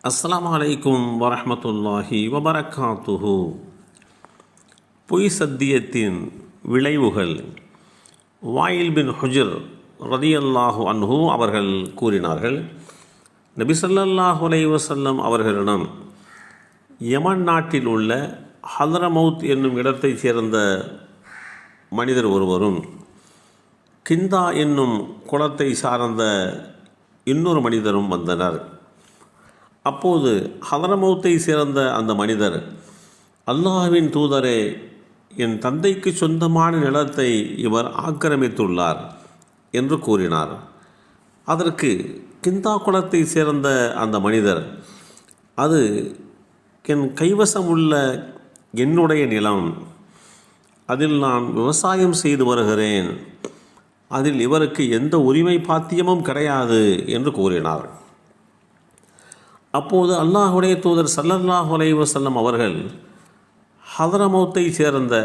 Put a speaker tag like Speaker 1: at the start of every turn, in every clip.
Speaker 1: அஸ்ஸலாமு அலைக்கும் வரஹ்மத்துல்லாஹி வபரகாத்துஹு. பொய் சத்தியத்தின் விளைவுகள். வாயில் பின் ஹுஜர் ரதியல்லாஹு அன்ஹு அவர்கள் கூறினார்கள், நபி ஸல்லல்லாஹு அலைஹி வஸல்லம் அவர்களிடம் யமன் நாட்டில் உள்ள ஹதரமௌத் என்னும் இடத்தைச் சேர்ந்த மனிதர் ஒருவரும் கிந்தா என்னும் குலத்தை சார்ந்த இன்னொரு மனிதரும் வந்தனர். அப்போது ஹதரமௌத்தை சேர்ந்த அந்த மனிதர், அல்லாஹ்வின் தூதரே, என் தந்தைக்கு சொந்தமான நிலத்தை இவர் ஆக்கிரமித்துள்ளார் என்று கூறினார். அதற்கு கிந்தா குலத்தை சேர்ந்த அந்த மனிதர், அது என் கைவசம் உள்ள என்னுடைய நிலம், அதில் நான் விவசாயம் செய்து வருகிறேன், அதில் இவருக்கு எந்த உரிமை பாத்தியமும் கிடையாது என்று கூறினார். அப்போது அல்லாஹுடைய தூதர் ஸல்லல்லாஹு அலைஹி வஸல்லம் அவர்கள் ஹதரமௌத்தை சேர்ந்த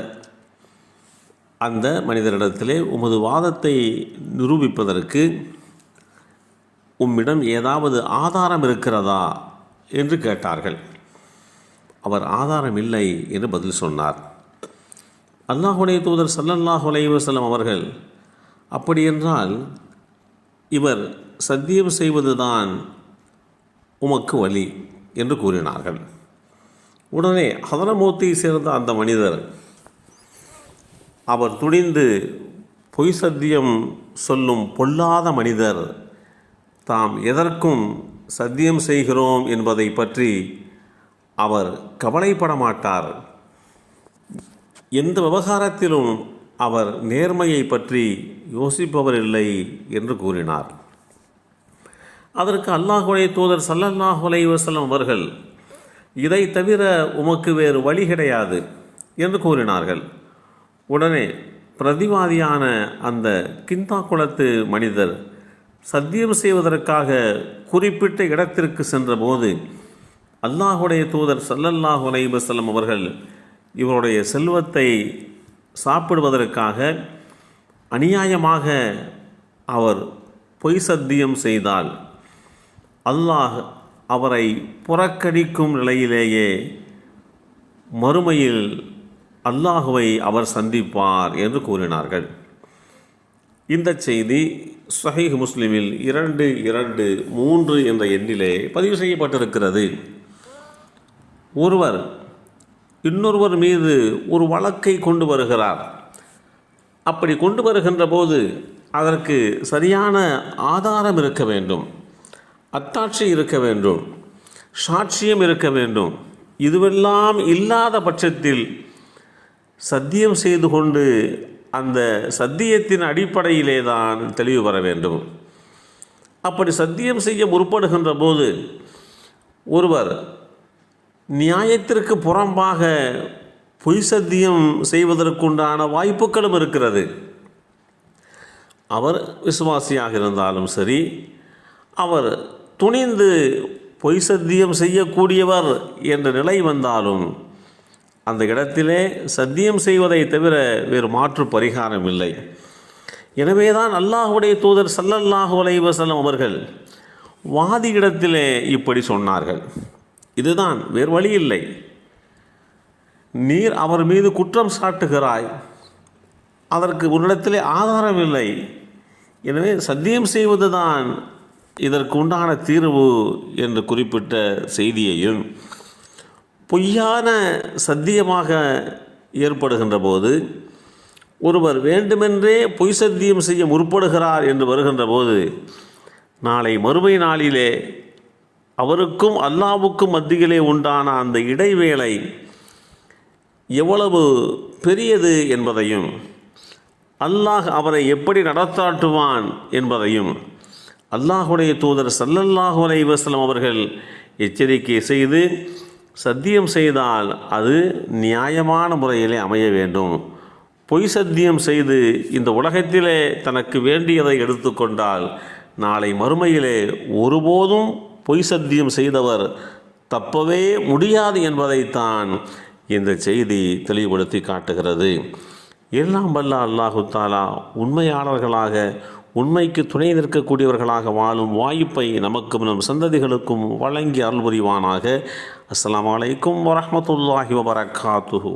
Speaker 1: அந்த மனிதரிடத்திலே, உமது வாதத்தை நிரூபிப்பதற்கு உம்மிடம் ஏதாவது ஆதாரம் இருக்கிறதா என்று கேட்டார்கள். அவர் ஆதாரம் இல்லை என்று பதில் சொன்னார். அல்லாஹுடைய தூதர் ஸல்லல்லாஹு அலைஹி வஸல்லம் அவர்கள், அப்படியென்றால் இவர் சத்தியம் செய்வதுதான் உமக்கு வழி என்று கூறினார்கள். உடனே ஹதரமௌத்தை சேர்ந்த அந்த மனிதர், அவர் துணிந்து பொய் சத்தியம் சொல்லும் பொல்லாத மனிதர், தாம் எதற்கும் சத்தியம் செய்கிறோம் என்பதை பற்றி அவர் கவலைப்பட மாட்டார், எந்த விவகாரத்திலும் அவர் நேர்மையை பற்றி யோசிப்பவர் இல்லை என்று கூறினார். அதற்கு அல்லாஹுடைய தூதர் ஸல்லல்லாஹு அலைஹி வஸல்லம் அவர்கள், இதை தவிர உமக்கு வேறு வழி கிடையாது என்று கூறினார்கள். உடனே பிரதிவாதியான அந்த கிந்தா குலத்து மனிதர் சத்தியம் செய்வதற்காக குறிப்பிட்ட இடத்திற்கு சென்றபோது அல்லாஹுடைய தூதர் ஸல்லல்லாஹு அலைஹி வஸல்லம் அவர்கள் இவருடைய செல்வத்தை சாப்பிடுவதற்காக அநியாயமாக அவர் பொய் சத்தியம் செய்தால் அல்லாஹ் அவரை புறக்கணிக்கும் நிலையிலேயே மறுமையில் அல்லாஹுவை அவர் சந்திப்பார் என்று கூறினார்கள். இந்த செய்தி ஸஹீஹ் முஸ்லிமில் 223 என்ற எண்ணிலே பதிவு செய்யப்பட்டிருக்கிறது. ஒருவர் இன்னொருவர் மீது ஒரு வழக்கை கொண்டு வருகிறார். அப்படி கொண்டு வருகின்ற போது அதற்கு சரியான ஆதாரம் இருக்க வேண்டும், அத்தாட்சி இருக்க வேண்டும், சாட்சியம் இருக்க வேண்டும். இதுவெல்லாம் இல்லாத பட்சத்தில் சத்தியம் செய்து கொண்டு அந்த சத்தியத்தின் அடிப்படையிலே தான் தெளிவு பெற வேண்டும். அப்படி சத்தியம் செய்ய முற்படுகின்ற போது ஒருவர் நியாயத்திற்கு புறம்பாக பொய் சத்தியம் செய்வதற்குண்டான வாய்ப்புகளும் இருக்கிறது. அவர் விசுவாசியாக இருந்தாலும் சரி, அவர் துணிந்து பொய் சத்தியம் செய்யக்கூடியவர் என்ற நிலை வந்தாலும் அந்த இடத்திலே சத்தியம் செய்வதை தவிர வேறு மாற்று பரிகாரம் இல்லை. எனவேதான் அல்லாஹுடைய தூதர் ஸல்லல்லாஹு அலைஹி வஸல்லம் அவர்கள் வாதியிடத்திலே இப்படி சொன்னார்கள். இதுதான், வேறு வழி இல்லை. நீர் அவர் மீது குற்றம் சாட்டுகிறாய், அதற்கு உன்னிடத்திலே ஆதாரம் இல்லை, எனவே சத்தியம் செய்வதுதான் இதற்கு உண்டான தீர்வு என்று குறிப்பிட்ட செய்தியையும், பொய்யான சத்தியமாக ஏற்படுகின்ற போது ஒருவர் வேண்டுமென்றே பொய் சத்தியம் செய்ய முற்படுகிறார் என்று வருகின்ற போது நாளை மறுமை நாளிலே அவருக்கும் அல்லாஹ்வுக்கும் மத்தியிலே உண்டான அந்த இடைவேளை எவ்வளவு பெரியது என்பதையும், அல்லாஹ் அவரை எப்படி நடத்தாட்டுவான் என்பதையும் அல்லாஹுடைய தூதர் ஸல்லல்லாஹு அலைஹி வஸல்லம் அவர்கள் எச்சரிக்கை செய்து, சத்தியம் செய்தால் அது நியாயமான முறையிலே அமைய வேண்டும். பொய் சத்தியம் செய்து இந்த உலகத்திலே தனக்கு வேண்டியதை எடுத்துக்கொண்டால் நாளை மறுமையிலே ஒருபோதும் பொய் சத்தியம் செய்தவர் தப்பவே முடியாது என்பதைத்தான் இந்த செய்தி தெளிவுபடுத்தி காட்டுகிறது. எல்லாம் வல்ல அல்லாஹு தஆலா உண்மையாளர்களாக உண்மைக்கு துணை நிற்கக்கூடியவர்களாக வாழும் வாய்ப்பை நமக்கும் நம் சந்ததிகளுக்கும் வழங்கி அருள் புரிவானாக. அஸ்ஸலாமு அலைக்கும் வரஹ்மத்துல்லாஹி வபரகாத்துஹு.